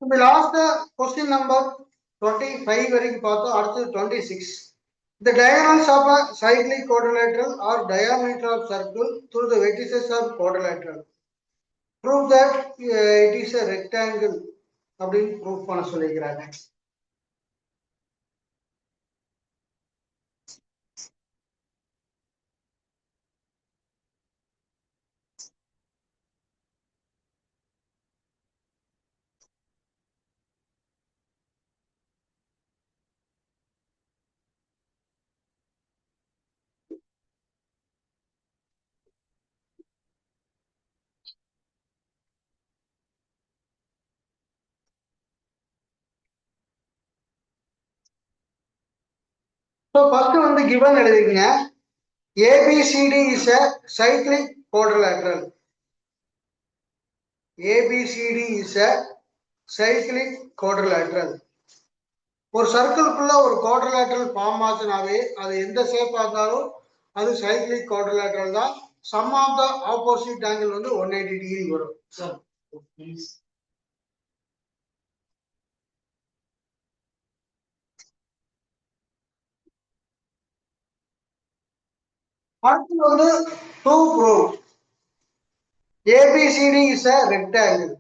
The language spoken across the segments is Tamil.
We lost the question number 25 வரைக்கும் பார்த்தோம். அடுத்து 26. The diagonals of a cyclic quadrilateral or diameter of circle through the vertices of quadrilateral. Prove that it is a rectangle அப்படின்னு prove பண்ண சொல்லிக்கிறாங்க. So first வந்து given எழுதிங்க. ABCD is a cyclic quadrilateral. ABCD is a cyclic quadrilateral. ஒரு சர்க்கிள்குள்ள ஒரு குவாட்ரிலேட்டரல் ஃபார்ம் ஆச்சுனாவே அது எந்த ஷேப்பா இருந்தாலும் அது சைக்ளிக் குவாட்ரிலேட்டரல் தான். Sum of the opposite angle வந்து 180 டிகிரி வரும். அடுத்து வந்து to prove ABCD is a rectangle.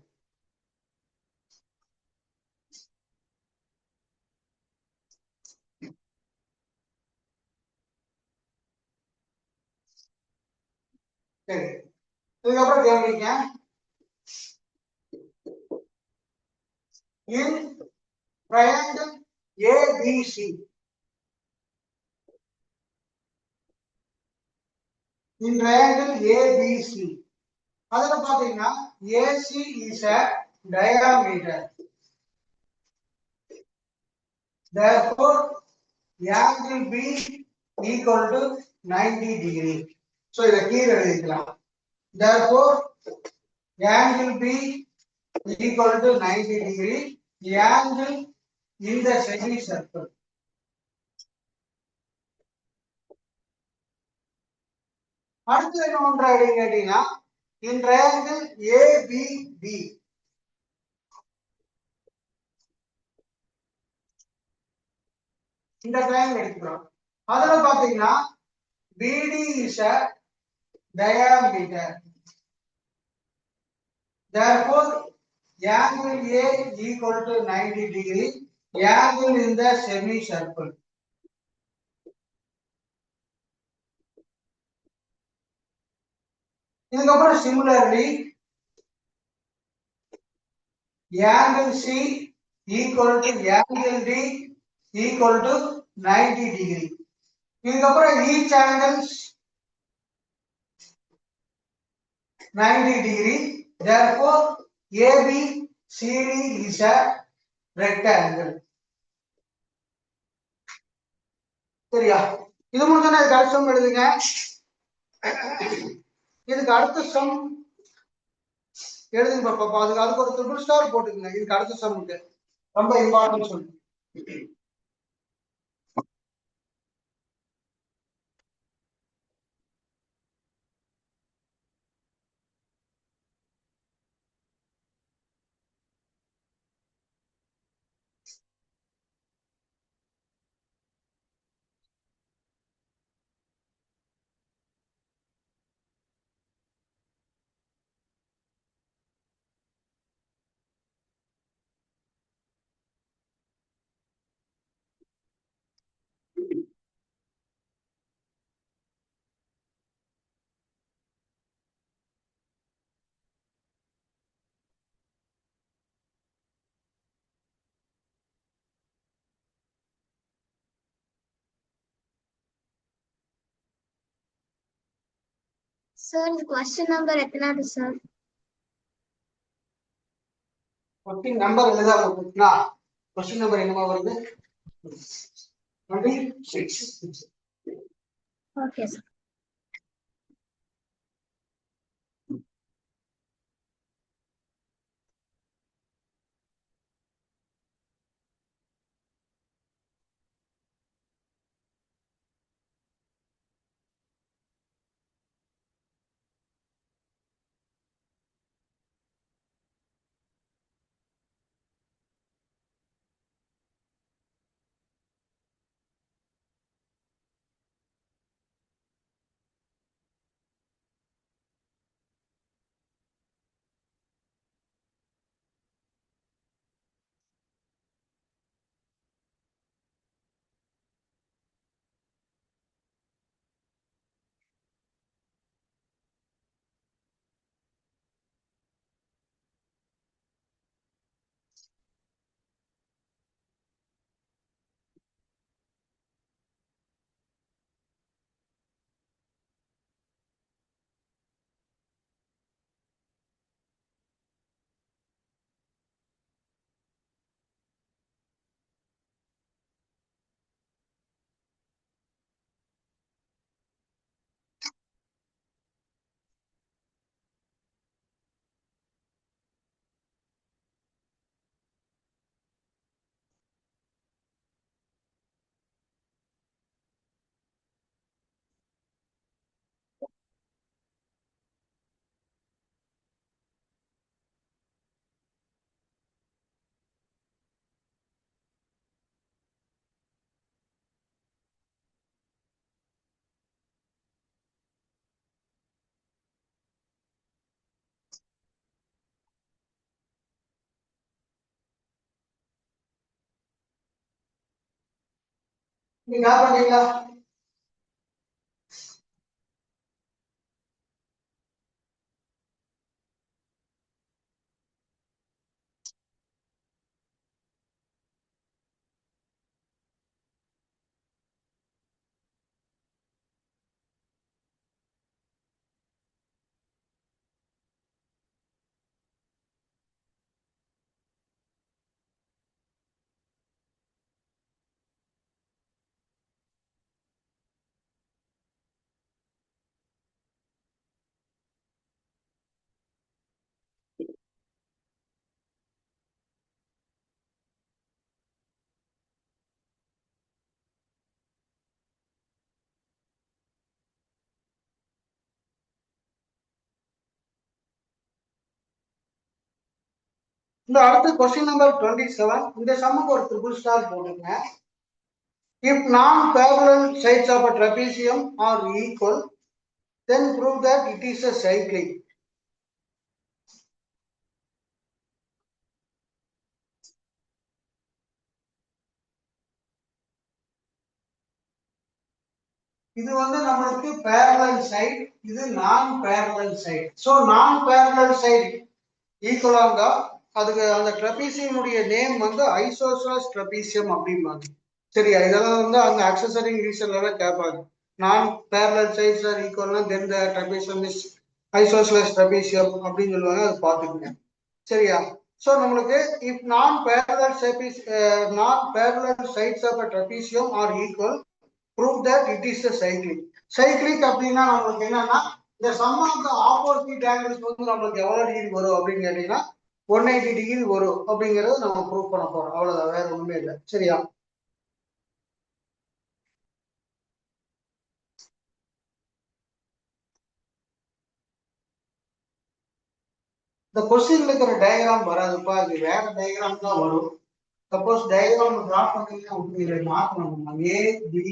சரி, இதுக்கப்புறம் கவனிங்க. In triangle ABC, in triangle ABC, அதுல பாத்தீங்கன்னா AC is a diameter. Therefore, angle B equal to 90 degree. So, இதை கீழே எழுதிக்கலாம். Therefore, angle B equal to 90 degree. The angle in the semicircle. அடுத்து என்ன பண்றாங்க கேட்டீங்கன்னா, in triangle ABB, இந்த triangle எடுத்துக்கிறோம். அதுல பாத்தீங்கன்னா BD is a diameter. Therefore, angle A equal to 90 degree. Angle in the semicircle. இதுக்கப்புறம் similarly angle C equal to angle D equal to 90 degree. இதுக்கப்புறம் each angles 90 degree. Therefore, ABCD is a rectangle. சரியா? இது முடிஞ்சோன்னா இதுக்கு அடுத்த சம் எழுதுங்க. இதுக்கு அடுத்த சம் எழுதுங்க பாப்பா. அதுக்கு ஒரு ட்ரிபிள் ஸ்டார் போட்டுக்கங்க. இதுக்கு அடுத்த சம்முக்கு ரொம்ப இம்பார்ட்டன்ட் சொல்லு. Sir, question number எத்தனாவது sir? கொஸ்டின் நம்பர் எழுதாம போச்சுனா கொஸ்டின் நம்பர் என்னமா வருது? 26. Okay sir. நீங்க டிரா பண்ணீங்களா? இந்த அடுத்து கொஸ்டின் நம்பர் 27. இந்த சம்முக்கு ஒரு ட்ரிபிள் ஸ்டார் போட்டுங்க. If non-parallel sides of a trapezium are equal, then prove that it is a cyclic. இது வந்து நம்மளுக்கு parallel side, இது non-parallel side. So non-parallel side ஈக்குவலா இருந்தா அதுக்கு அந்த ட்ரெபீசியமுடைய நேம் வந்து ஐசோஸ்லஸ் ட்ரெபீசியம் அப்படிம்பாங்க. சரியா? இதெல்லாம் வந்து அந்த அக்சசரி ரீசன்ல கேட்பாங்க. நான் பேரலல் சைட்ஸ் ஆர் ஈக்குவல்னா then the trapezium is isosceles trapezium அப்படின்னு சொல்லுவாங்க. அது பார்த்துக்கங்க. சரியா? ஸோ நம்மளுக்கு if non parallel sides of a trapezium are equal, prove that it is a cyclic. Cyclic அப்படின்னா நம்மளுக்கு என்னன்னா இந்த sum of the opposite angles வந்து நம்மளுக்கு எவ்வளவு டிகிரி வரும் அப்படின்னு கேட்டீங்கன்னா 180 டிகிரி வரும் அப்படிங்கறத நம்ம ப்ரூவ் பண்ண போறோம். அவ்வளவுதான், வேற ஒண்ணுமே இல்லை. சரியா? இந்த கொஸ்டின்ல இருக்கிற டயக்ராம் வராதுப்பா, இது வேற டயக்ராம் தான் வரும். சப்போஸ் டயக்ராம் டிரா பண்ணீங்கன்னா மாற்றணும். ஏ பி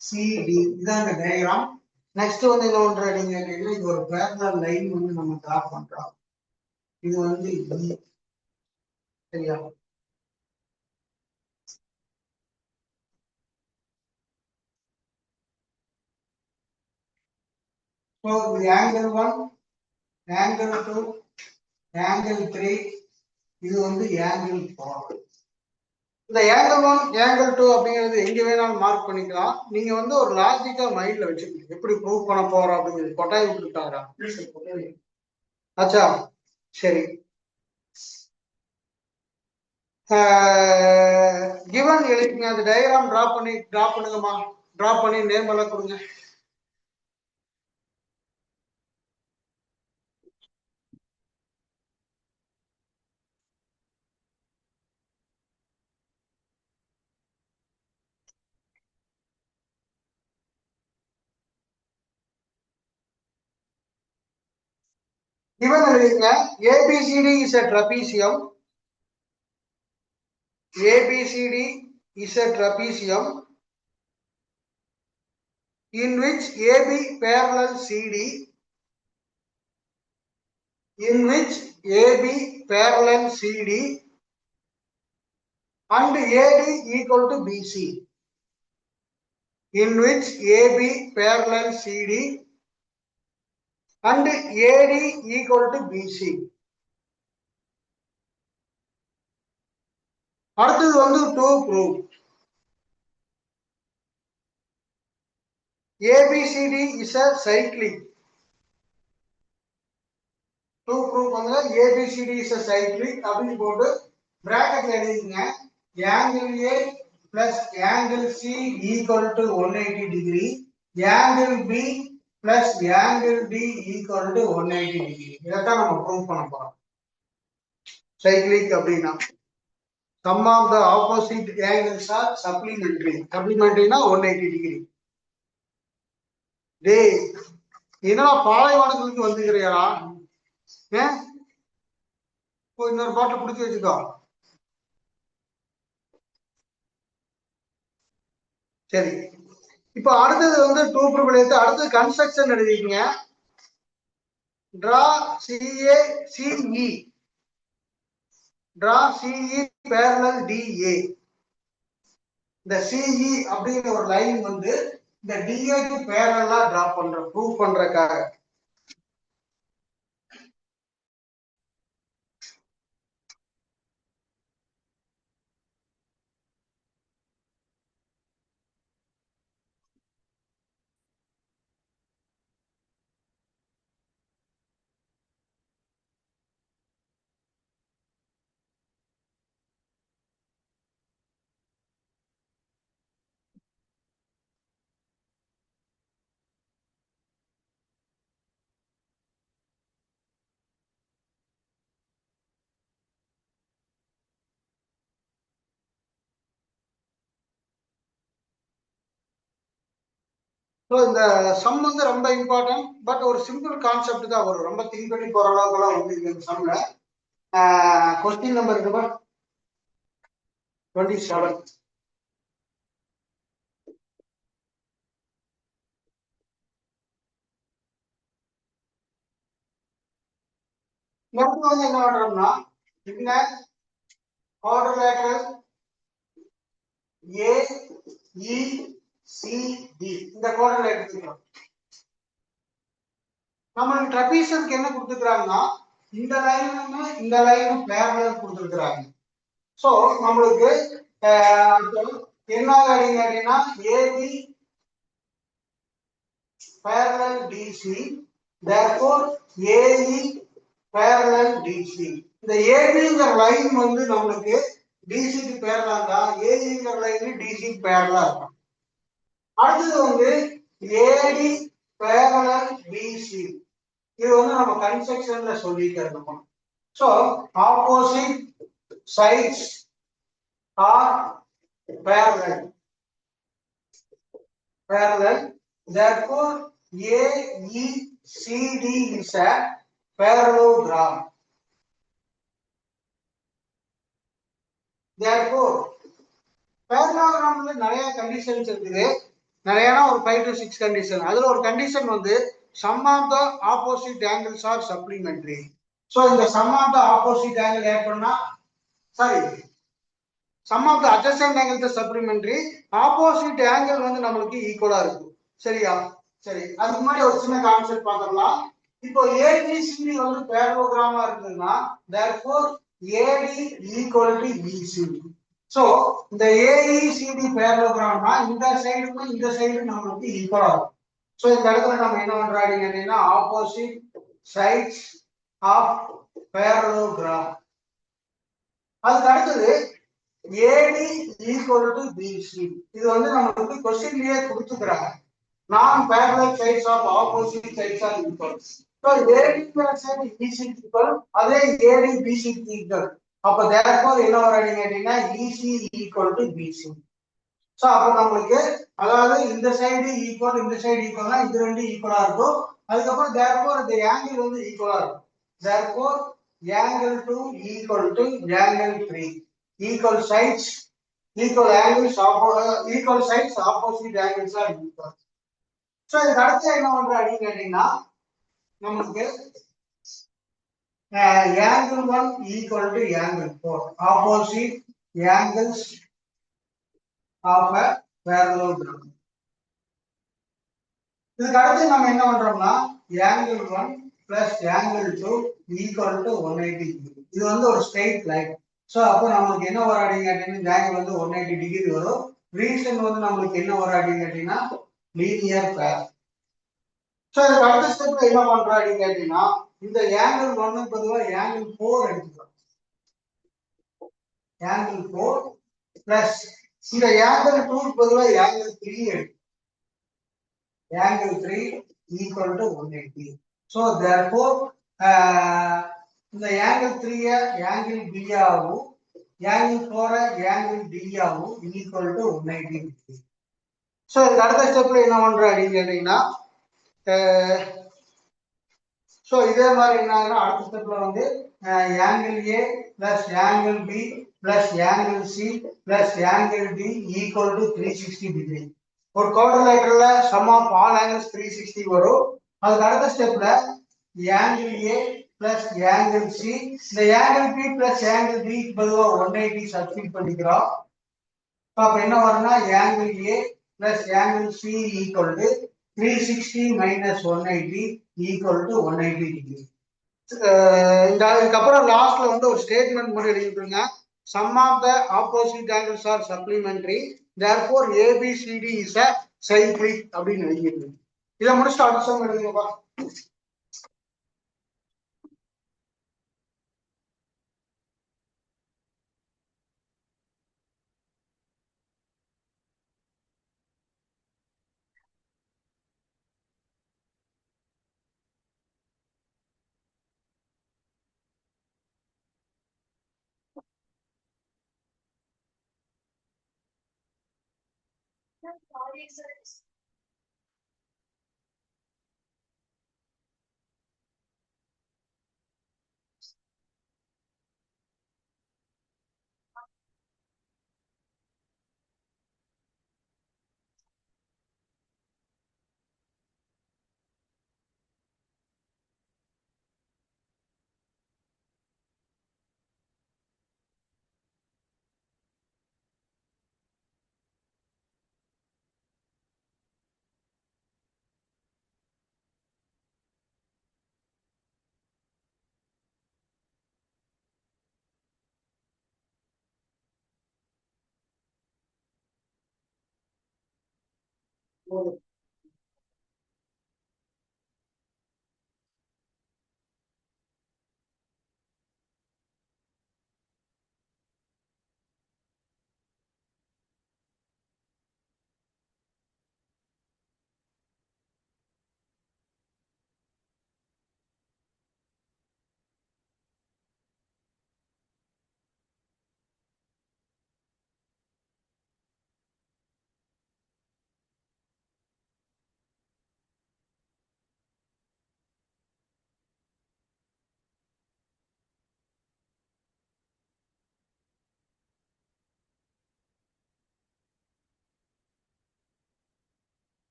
சி டி இதான் இந்த டயக்ராம். நெக்ஸ்ட் வந்து என்ன பண்றீங்க கேட்டீங்கன்னா, இது ஒரு பேரலல் லைன் வந்து நம்ம டிரா பண்றோம். இது வந்து இ. சரியா? ஸோ இது ஆங்கிள் 1, ஆங்கிள் 2, ஆங்கிள் 3, இது வந்து ஆங்கிள் 4. இந்த ஆங்கிள் 1, ஆங்கிள் 2 அப்படிங்கிறது எங்க வேணாலும் மார்க் பண்ணிக்கலாம். நீங்க வந்து ஒரு லாஜிக்கா மைண்ட்ல வச்சுக்கணும். எப்படி ப்ரூவ் பண்ண போறோம் அப்படிங்கிறது. கொட்டாய் விட்டுட்டாரா? ஆச்சா, சரி. கிவன் எழுதிங்க. அந்த டயக்ராம் டிரா பண்ணுங்கம்மா. டிரா பண்ணி நேம் எல்லாம் கொடுங்க. given எழுதிங்க. ABCD is a trapezium. ABCD is a trapezium in which AB parallel CD, in which AB parallel CD and AD equal to BC, in which AB parallel CD and AD equal to BC. அடுத்தது வந்து to prove ABCD is a cyclic. To prove பண்ணுங்க ABCD is a cyclic அப்படின்னு போட்டு பிராக்கெட்ல எழுதிங்க. angle A plus angle C equal to 180 degree, angle B plus angle D equal to 180 degree. இதைத்தான் நம்ம ப்ரூவ் பண்ண போறோம். சைக்ளிக் அப்படின்னா sum of the opposite angles are supplementary. Supplementary-னா 180 degree. டேய், என்னடா பாலைவனத்துக்கு வந்துக்கிறியா? இன்னொரு பாட்டில் பிடிச்சி வச்சுக்கோ. சரி, இப்போ அடுத்தது வந்து டூ ப்ரூவ் எடுத்து அடுத்தது கன்ஸ்ட்ரக்ஷன் எழுதிக்கீங்க. Draw CA CE, draw CE parallel DA. இந்த சிஇ அப்படிங்கிற ஒரு லைன் வந்து இந்த டிஏக்கு பேரலா டிரா பண்ற ப்ரூவ் பண்றதுக்காக. ஸோ இந்த சம் வந்து ரொம்ப இம்பார்ட்டன்ட். பட் ஒரு சிம்பிள் கான்செப்ட் தான் வரும். ரொம்ப திங்க் பண்ணி போற அளவுக்குலாம் வந்து இந்த சம்ல. Question number 27. மொத்தம் வந்து என்ன பண்றோம்னா இந்த குவாட்ரிலேட்டரல் AECD இந்த குவாட்ரிலேட்டரல் எடுத்துக்கிறோம். நம்மளுக்கு ட்ரபீசியம்க்கு என்ன கொடுத்துக்கிறாங்கன்னா இந்த லைனும் இந்த லைனும் பேரலல் கொடுத்துருக்குறாங்க. ஸோ நம்மளுக்கு என்ன அப்படின்னா AB parallel DC, therefore AE parallel DC. இந்த ABங்கிற லைன் வந்து நம்மளுக்கு டிசிக்கு பேரலா தான், ஏங்கிற லைன் டிசிக்கு பேரலா இருக்கும். அடுத்தது வந்து ஏடி parallel BC. இது வந்து நம்ம கன்ஸ்ட்ரக்ஷன்ல சொல்லிக்கிறோம். So opposite sides are parallel. Therefore AECD is a parallelogram. Therefore parallelogramல நிறைய கண்டிஷன்ஸ் இருக்குது. நிறையனா ஒரு 5 to 6 கண்டிஷன். அதுல ஒரு கண்டிஷன் வந்து sum of the opposite angles are supplementary. So இந்த sum of the opposite angle add பண்ணா sum of the adjacent angles is supplementary. Opposite angle வந்து நமக்கு ஈக்குவலா இருக்கும். சரியா? சரி, அதுக்கு முன்னாடி ஒரு சின்ன கான்செப்ட் பார்க்கலாம். இப்போ ABCD வந்து parallelogram இருக்குன்னா therefore AD equal to BC. So இந்த AECD parallelogramனா இந்த சைடுக்கும் இந்த சைடு நமக்கு ஈக்குவலா இருக்கும். சோ இந்த இடத்துல நம்ம என்ன பண்றோம் அப்படினா opposite sides of parallelogram. அதுக்கு அடுத்தது AD equal to BC. இது வந்து நமக்கு क्वेश्चनலயே கொடுத்துக்கறாங்க. Non-parallel sides of opposite sides are equal. So AD plus BC equal, அதே AD BC equal. அப்ப therefore என்ன வரும் அப்படினா EC equal to BC. So அப்ப நமக்கு அதாவது இந்த சைடு ஈக்குவல் இந்த சைடு ஈக்குவல்னா இது ரெண்டு ஈக்குவலா இருக்கும். அதுக்கு அப்புறம் therefore இந்த ஆங்கிள் வந்து ஈக்குவலா இருக்கும். therefore angle 2 equal to angle 3. Equal sides, equal angles, equal sides, opposite angles are equal. So இதுக்கு அடுத்து என்ன பண்றோம் அப்படின்னா நமக்கு angle 1 equal to angle 4. Opposite angles of a parallelogram. இதுக்கு அடுத்து நம்ம என்ன பண்றோம்னா angle 1 plus angle 2 equal to 180 degree. இது வந்து ஒரு ஸ்ட்ரெயிட் லைன். சோ அப்ப நமக்கு என்ன வரும் அப்படினா இந்த ஆங்கிள் வந்து 180 டிகிரி வரும். ரீசன் வந்து நமக்கு என்ன வரும் அப்படினா லீனியர் பேர். சோ இதுக்கு அடுத்த ஸ்டெப்ல என்ன பண்றோம் அப்படினா இந்த angle 1 க்கு பதிலா angle 4 எடுத்துக்கிறோம். angle 4 plus இந்த angle 2 க்கு பதிலா angle 3 எடுத்துக்கிறோம். angle 3 equal to 180. So therefore இந்த angle 3 angle B ஆகும், angle 4 angle D ஆகும், equal to 180 degree. So இதுக்கு அடுத்த ஸ்டெப்ல என்ன பண்றோம் அப்படினா சோ இதே மாதிரி என்ன அடுத்த ஸ்டெப்ல வந்து angle A plus angle B plus angle C plus angle D equal to 360 degree. ஒரு குவாட்ரிலேட்டரல்ல sum of all angles 360 வரும். அதுக்கு அடுத்த ஸ்டெப்ல angle A plus angle C, இந்த angle B plus angle D க்கு பதிலா 180 சப்ஸ்டிட்யூட் பண்ணிக்கிறோம். அப்ப என்ன வரும்னா angle A plus angle C equal to 360 minus 180 equal to 180 degree. இதுக்கப்புறம் லாஸ்ட்ல வந்து ஒரு ஸ்டேட்மெண்ட் மட்டும் எழுதிட்டுருங்க. Sum of the opposite angles are supplementary. Therefore, ABCD is a cyclic அப்படின்னு எழுதிருக்கு. இதை முடிச்சுட்டு அடுத்த சம் எழுதுங்கப்பா.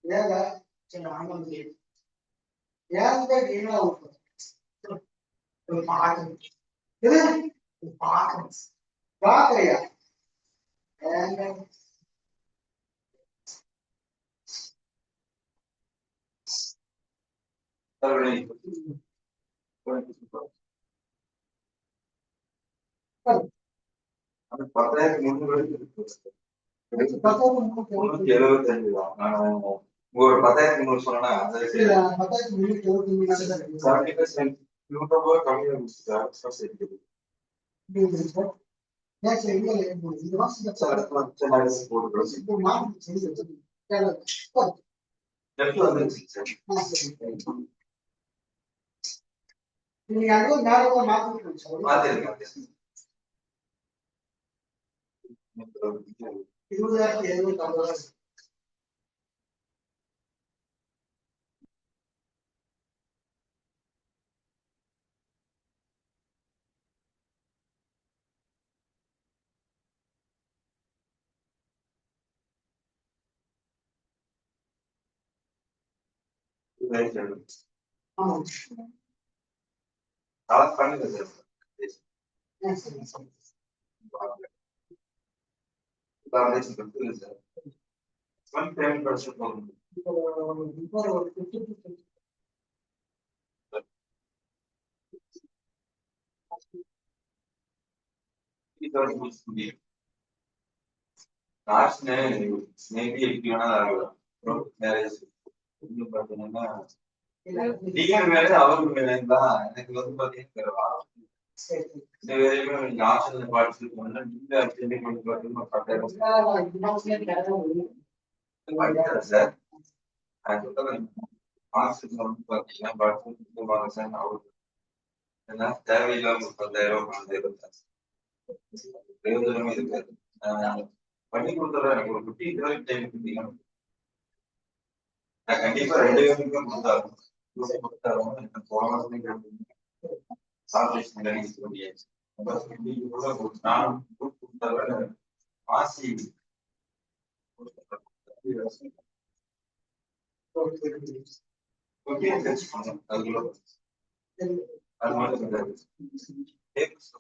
ஏங்க சரி ஆமாம் ஏங்க என்ன ஒரு பாட்டு இது ஒரு பாட்டு பாக்கலையா ஏங்க அது 10,300 இருக்கு. 10,375 375 தான். ஒரு 10,300 சொன்னா அது இல்ல 10,375 தான் இருக்கு. 70% ரூபாய் கம்மியா இருந்துச்சு சேர்க்குது. இது சார் ஏன் சரி இல்ல இது வாசிக்க சார் போட்டு இப்போ மார்க் செஞ்சு வச்சிருக்கேன். வந்துருச்சு சார். நீங்க அங்க நேரமா மாத்திட்டு சார். மாத்திருக்கேன். 20,750. ஆமா. கலெக்ட் பண்ணுங்க சார். சார். ஒன் பேமெண்ட் படிச்சு போகணும். இப்போ ஒரு 50 மேபி எப்படி வேணாலும் ஆகலாம். மேரேஜ் பாத்தீங்கன்னா டிகிரி மேலே அவருக்கு மேலே தான் எனக்கு வந்து பாத்தீங்கன்னா இந்த வேலையுமே நீங்க ஆப்ஷன்ல பார்ட்டிசிபேட் பண்ணா நீங்க அட்டெண்ட் பண்ணி பாத்தீங்கன்னா படிக்கிறேன் சார். அது மாசத்துக்கு வந்து பாத்தீங்கன்னா பார்ட்டிசிபேட் சார் அவருக்கு ஏன்னா தேவையில்லாம 10,000 12,000 பிரயோஜனமே இருக்காது. பண்ணி கொடுத்துறேன். எனக்கு ஒரு 15 ரூபாய்க்கு டைம் கொடுத்தீங்கன்னா நான் கண்டிப்பா 2 பேருக்குமே கொடுத்தாலும் போன மாசம் சால்வேஷன் முடியாச்சு. நான் கொடுத்தால மாசி அதுக்குள்ள அது மட்டும் கிடையாது. நெக்ஸ்ட்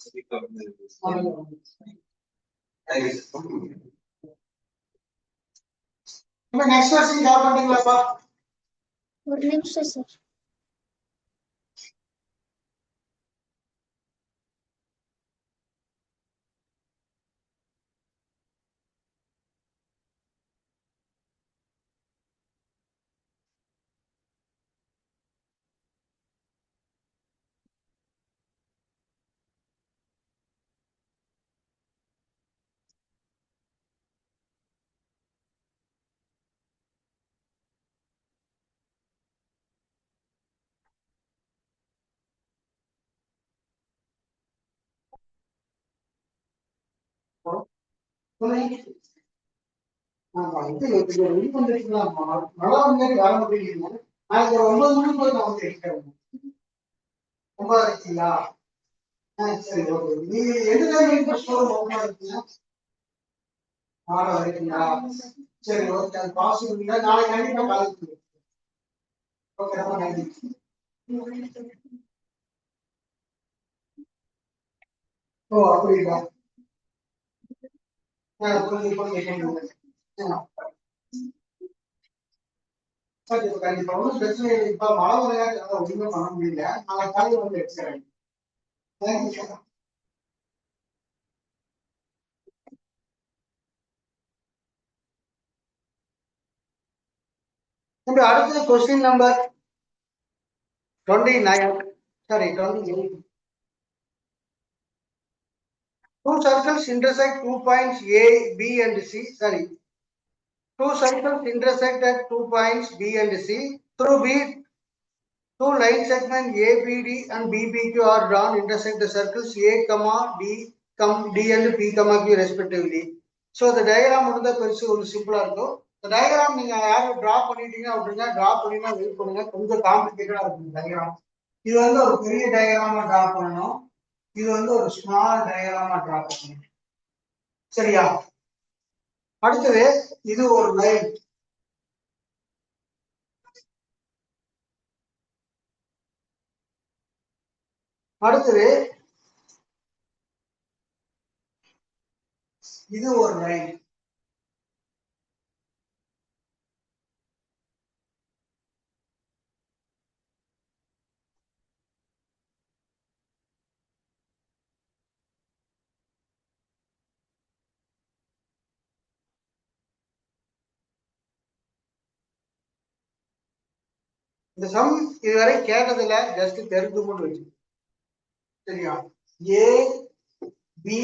கொஸ்டின் கவர் பண்றீங்களாப்பா? ஒரு நிமிஷம் சார். ஆமா இது ரெடி பண்ணிருக்கலாம். மழை வந்து வர முடியல. நாளைக்கு ஒரு 9 மணிக்கு போய் நான் வந்து எடுக்கிறேன். 9 இருக்கீங்களா? சரி ஓகே. நீங்க எந்த டைம் ஸ்டோர் ஓப்பனா இருக்குங்க? 6 வரைக்குங்களா? சரி ஓகே. அது பாசிபிள் இல்லை. நாளைக்கு கண்டிப்பா காலேஜ் ஓகே. ரொம்ப நன்றி. ஓ அப்படிங்களா? சரி கண்டிப்பா ஒன்றும் பிரச்சனை இல்லை. இப்ப மழை விளையாட்டு ஒண்ணுமே பண்ண முடியல. நாளைக்கு காலையில் வந்து எடுக்கிறேன். Thank you sir. அடுத்தது question number 29. Sorry, 28. Two circles intersect 2 points A, B, and C. Sorry. Two circles intersect at 2 points B and C. Through B, two line segments ABD and BBQ are drawn intersect the circles A, D, D and P, Q respectively. So the diagram வந்து பெருசு ஒரு சிம்பிளா இருக்கும். இந்த டயகிராம் நீங்க யாரும் டிரா பண்ணிட்டீங்க அப்படின்னா டிரா பண்ணினா வெயிட் பண்ணுங்க. கொஞ்சம் காம்ப்ளிகேட்டடா இருக்கும் டயகிராம். இது வந்து ஒரு பெரிய டயகிராமா டிரா பண்ணணும். இது வந்து ஒரு ஸ்மால் டயகிராமா டிரா பண்ணணும். சரியா? அடுத்தது இது ஒரு லைன். அடுத்தது இது ஒரு லைன். இந்த சம் இதுவரை கேட்டதுல ஜஸ்ட் தெரிந்து கொண்டு வச்சு சரியா. ஏ பி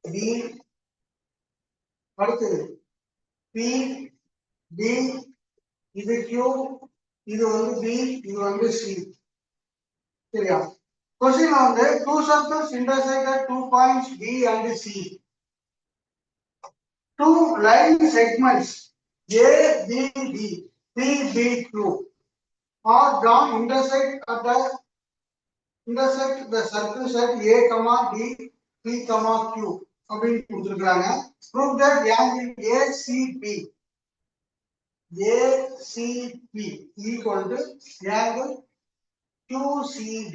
டி அடுத்தது பி டி இது கியூ இது வந்து பி இது வந்து சி சரியா. கொஸ்டின் வந்து two circles intersect at 2 points B and C. Two line segments A B D P B Q are drawn intersect the circles at A comma D P comma Q அப்படின்னு கொடுத்திருக்காங்க. Prove that angle ACP equal to angle QCD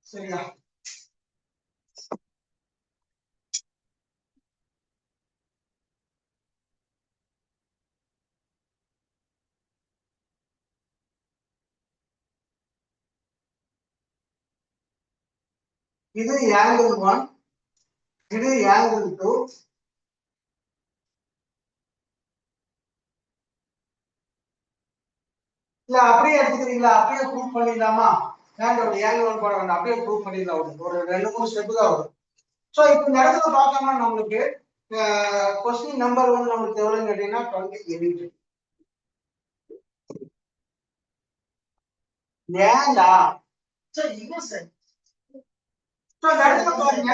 சரியா. இது angle 1 இது angle 2 இல்ல அப்படியே எடுத்துக்கிறீங்களா அப்படியே ப்ரூவ் பண்ணிடலாமா. வேண்டாம் angle 1 போட வேண்டாம் அப்படியே ப்ரூவ் பண்ணிடலாம். ஒரு 2-3 ஸ்டெப் தான் வரும். சோ இப்போ இந்த இடத்துல பார்த்தோம்னா நம்மளுக்கு क्वेश्चन நம்பர் 1 நமக்கு எவ்வளவுன்னு கேட்டீங்கன்னா 28 ஏண்டா சரி இது சரி. சோ இந்த இடத்துல பாருங்க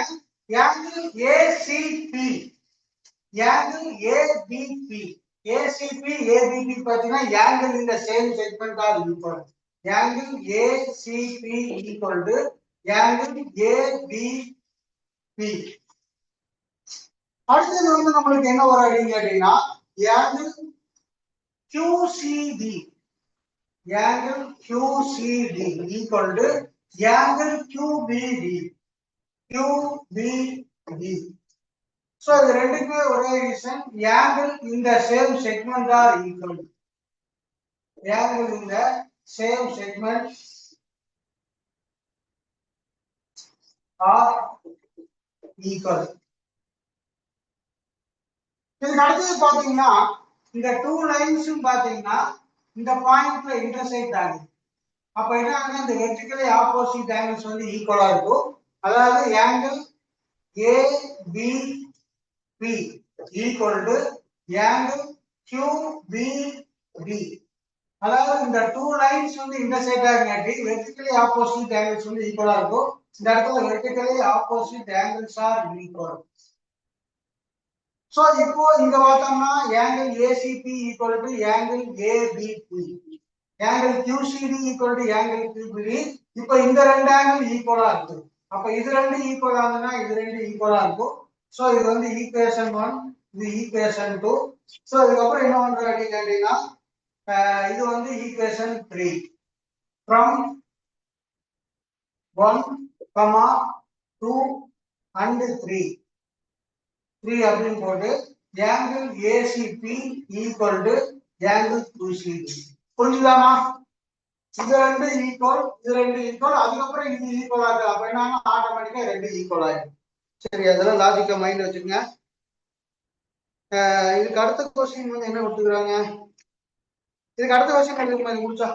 angle ACP angle ABP ACP ABP பாத்தீங்கன்னா angle in the same segment are equal. Angle ACP equal to angle ABP. அடுத்தது வந்து நம்மளுக்கு என்ன வரும் அப்படின்னு கேட்டீங்கன்னா angle QCD angle QCD equal to angle QBD QBD. So இது ரெண்டுக்குமே ஒரே reason angle in the same segment are equal. Angle in the same segment are equal. இதுக்கு அடுத்தது பாத்தீங்கன்னா இந்த டூ லைன்ஸும் பாத்தீங்கன்னா இந்த பாயிண்ட்ல இன்டர்செக்ட் ஆகுது. அப்ப என்ன ஆகுது இந்த வெர்டிகலி ஆப்போசிட் ஆங்கிள்ஸ் வந்து ஈக்குவலா இருக்கும். அதாவது angle ABP equal to angle QBD. அதாவது இந்த டூ லைன்ஸ் வந்து இன்டர்செக்ட் ஆகாட்டி வெர்டிகலி ஆப்போசிட் ஆங்கிள்ஸ் வந்து ஈக்குவலா இருக்கும். இந்த இடத்துல vertically opposite angles R equal. So இப்போ இங்க பார்த்தோம்னா angle ACP equal to angle ABP angle QCD equal to angle QBD. இப்போ இந்த ரெண்டு ஆங்கிள் ஈக்குவலா இருக்கு. அப்ப இது ரெண்டு ஈக்குவல் ஆகுதுன்னா இது ரெண்டு ஈக்குவலா இருக்கும். சோ இது வந்து ஈக்குவேஷன் 1 இது ஈக்குவேஷன் 2. சோ இதுக்கு அப்புறம் என்ன பண்றோம் அப்படின்னு கேட்டீங்கன்னா இது வந்து ஈக்குவேஷன் 3 from 1, 2 and 3 அப்படின்னு போட்டு angle ACP equal to angle QCD. புரிஞ்சுதாமா? இது ரெண்டு ஈக்குவல் இது ரெண்டு ஈக்குவல் அதுக்கப்புறம் இது ஈக்குவல் ஆகுது. அப்ப என்ன ஆட்டோமேட்டிக்கா ரெண்டு ஈக்குவல் ஆயிடும். சரி அதெல்லாம் லாஜிக்கா மைண்ட் வச்சுக்கோங்க. இதுக்கு அடுத்த கொஸ்டின் வந்து என்ன கொடுத்துக்கிறாங்க. இதுக்கு அடுத்த கொஸ்டின் எடுத்துக்கோங்க இது முடிச்சா.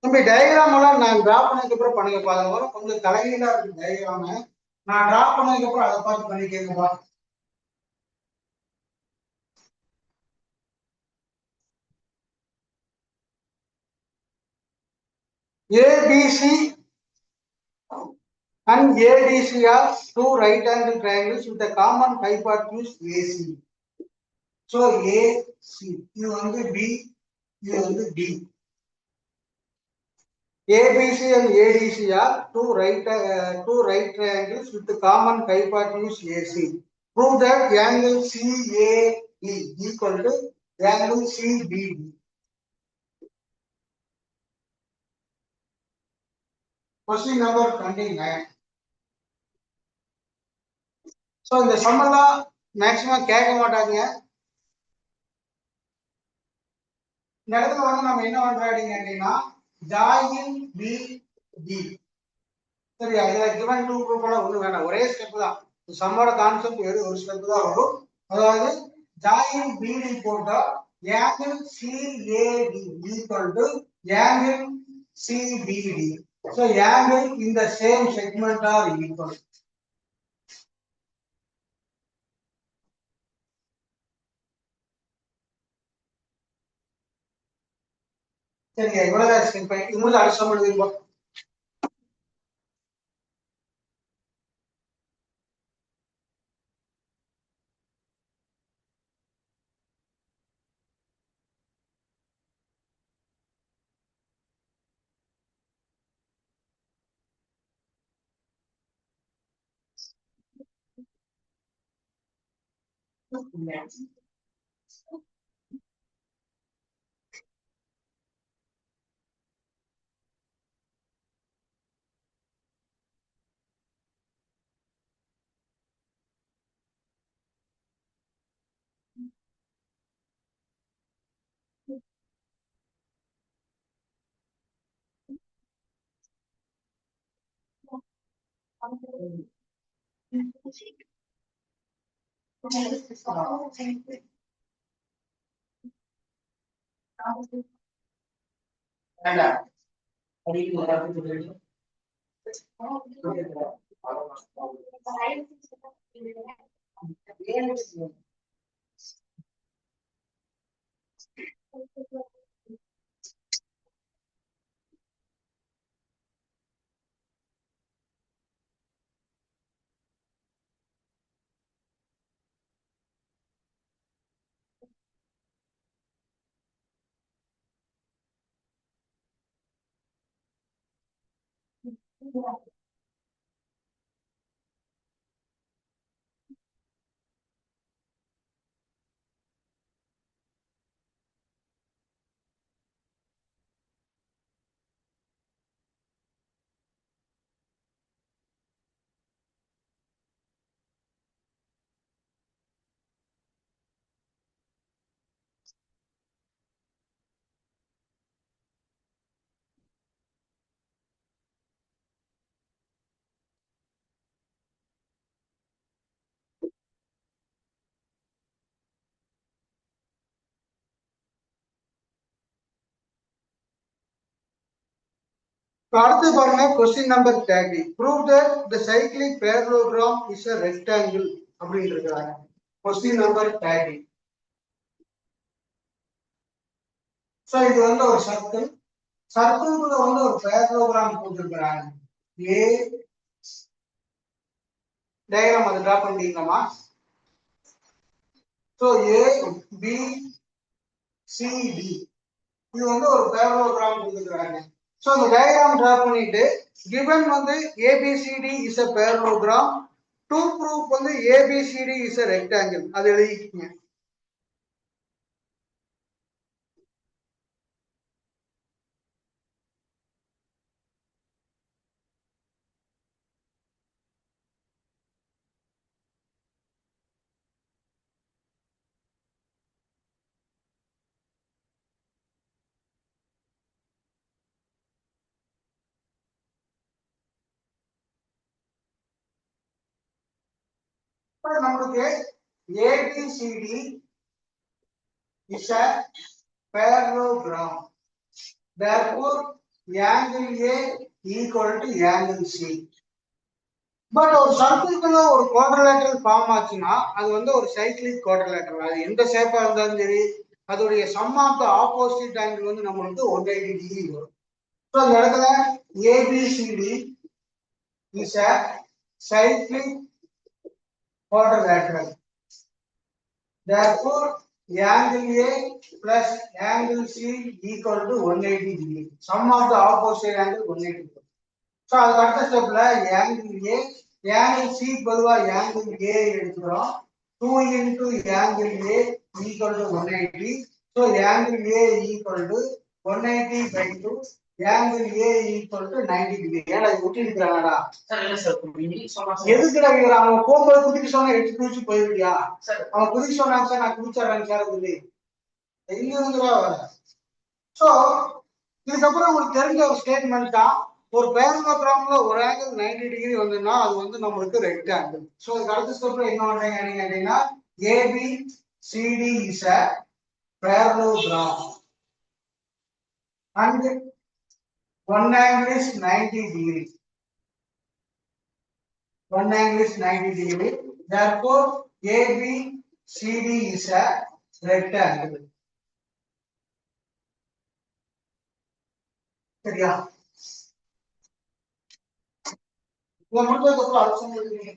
தம்பி டயக்ராம் எல்லாம் நான் டிரா பண்ணதுக்கு அப்புறம் பண்ணுங்கப்பா. அது வரும் கொஞ்சம் தலைகீழா இருக்கு டயக்ராம். நான் டிரா பண்ணதுக்கு அப்புறம் அதை பார்த்து பண்ணிக்கேங்கப்பா. ABC and ADC are two right angle triangles with a common hypotenuse AC. So AC இது வந்து B, இது வந்து D. ABC and ADC are two right triangles with a common hypotenuse AC. Prove that angle CAD equal to angle CBD. Question number 29. So இந்த சம்மெல்லாம் மேக்ஸிமம் கேட்க மாட்டாங்க. இந்த இடத்துல வந்து நம்ம என்ன பண்றோம் அப்படின்னா join BD. சரியா, இதுல given to group எல்லாம் ஒண்ணு வேணாம், ஒரே ஸ்டெப் தான். சம்மோட கான்செப்ட் ஒரு ஸ்டெப் தான் வரும். அதாவது join BD போட்டா angle CAD equal to angle CBD. So angle in the same segment are equal. சரியா, இவ்வளவுதான் ஸ்டெப். இது அடுத்த எழுதிருப்போம். அடுத்து பாருங்க question number 30. Prove that the cyclic parallelogram is a rectangle அப்படின்னு இருக்கிறாங்க. Question number 30. சோ இது வந்து ஒரு சர்க்கிள். சர்க்கிள்குள்ள வந்து ஒரு parallelogram போட்டுருக்காங்க. ஏ டயக்ராம் அதை டிரா பண்ணிட்டீங்களாமா? சோ ஏ பி சி டி இது வந்து ஒரு parallelogram கொடுத்துருக்காங்க. So the diagram draw பண்ணிட்டு given வந்து ABCD is a parallelogram, to prove வந்து ABCD is a rectangle அது எழுதிக்கீங்க. இப்போ நமக்கு ABCD is a parallelogram. Therefore angle A equal to angle C. But ஒரு சர்க்கிள்குள்ள ஒரு குவாட்ரிலேட்டரல் ஃபார்ம் ஆச்சுன்னா அது வந்து ஒரு சைக்ளிக் குவாட்ரிலேட்டரல். அது எந்த ஷேப்பா இருந்தாலும் சரி அதோடைய sum of the opposite angle வந்து நம்மளுக்கு 180 டிகிரி வரும். ஸோ அந்த இடத்துல ABCD is a cyclic quadrilateral. Therefore angle A plus angle C equal to 180 degree. Sum of the opposite angle 180 degree. So அதுக்கு அடுத்த ஸ்டெப்ல angle A angle C பொதுவா angle A எடுத்துக்கிறோம். 2 into angle A equal to 180. So angle A equal to 180 by 2. Angle A equal to 90 degree. ஏன்னா இது ஒட்டி இருக்கிறாங்கடா. சார் இல்ல சார் நீங்க சொன்னா எதுக்குடா இவங்க அவங்க போகும்போது குதிக்க சொன்னா எடுத்து குதிச்சு போயிருக்கியா? அவங்க குதிக்க சொன்னாங்க சார் நான் குதிச்சிடுறேன் சார் சொல்லி எங்க இருந்துடா வர. ஸோ இதுக்கப்புறம் உங்களுக்கு தெரிஞ்ச ஒரு ஸ்டேட்மெண்ட் தான், ஒரு பேரலோகிராம்ல ஒரு ஆங்கிள் 90 டிகிரி வந்துன்னா அது வந்து நம்மளுக்கு ரெக்டாங்கிள். ஸோ இதுக்கு அடுத்த ஸ்டெப்ல என்ன பண்றீங்க அப்படின்னா AB CD is a parallelogram and one angle is 90 degree. One angle is 90 degree. Therefore ABCD is a rectangle. சரியா? இத மட்டும் கொஞ்சம் அர்த்தம் எழுதுங்க.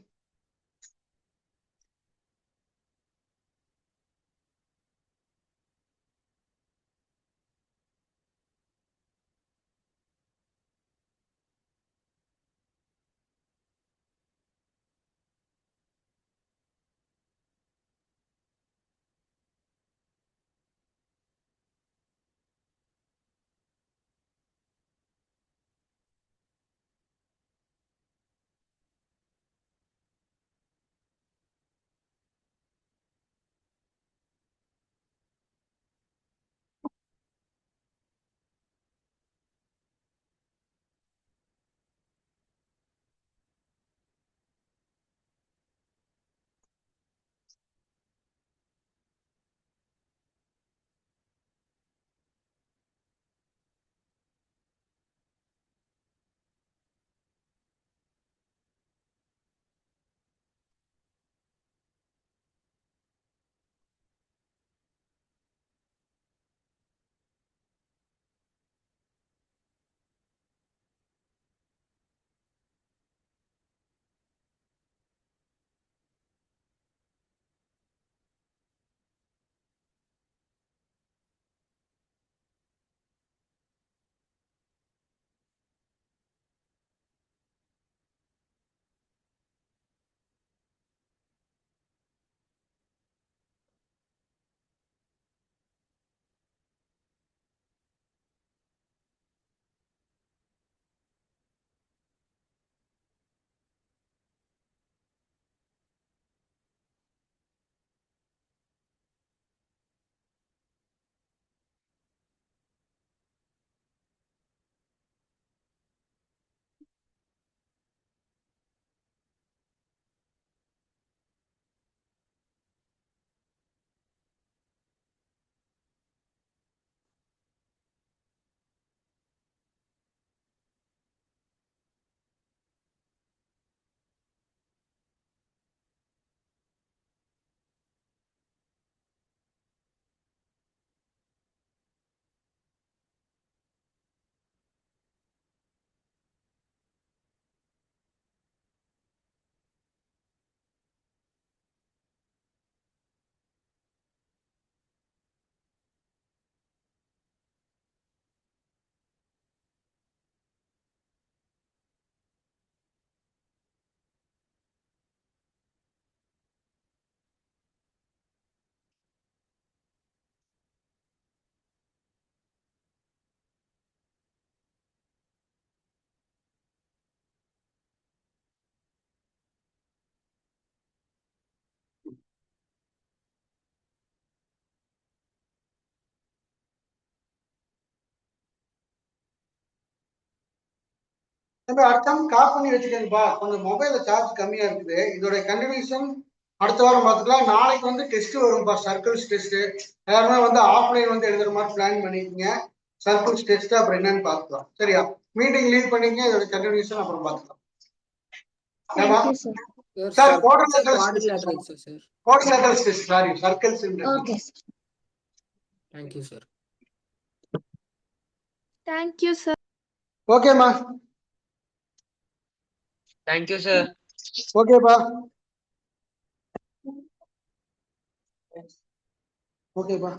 தம்பி அடுத்த கால் பண்ணி வச்சுக்கேங்கப்பா, கொஞ்சம் மொபைல்ல சார்ஜ் கம்மியா இருக்குது. இதோட கண்டினியூஷன் அடுத்த வாரம் பார்த்துக்கலாம். நாளைக்கு வந்து டெஸ்ட் வரும்பா, சர்க்கிள்ஸ் டெஸ்ட். எல்லாருமே வந்து ஆஃப்லைன் வந்து எழுதுற மாதிரி பிளான் பண்ணிக்கோங்க. சர்க்கிள்ஸ் டெஸ்ட் அப்புறம் என்னன்னு பார்த்துக்கலாம். சரியா? மீட்டிங் லீவ் பண்ணிங்க, இதோட கண்டினியூஷன் அப்புறம் பார்த்துக்கலாம். ஏமா Thank you, sir. Sir coordinators sir. Coordinators test, sorry circles. Okay, sir. Thank you, sir. Thank you, sir. ஓகேம்மா, Thank you, sir. ஓகேப்பா, ஓகேப்பா.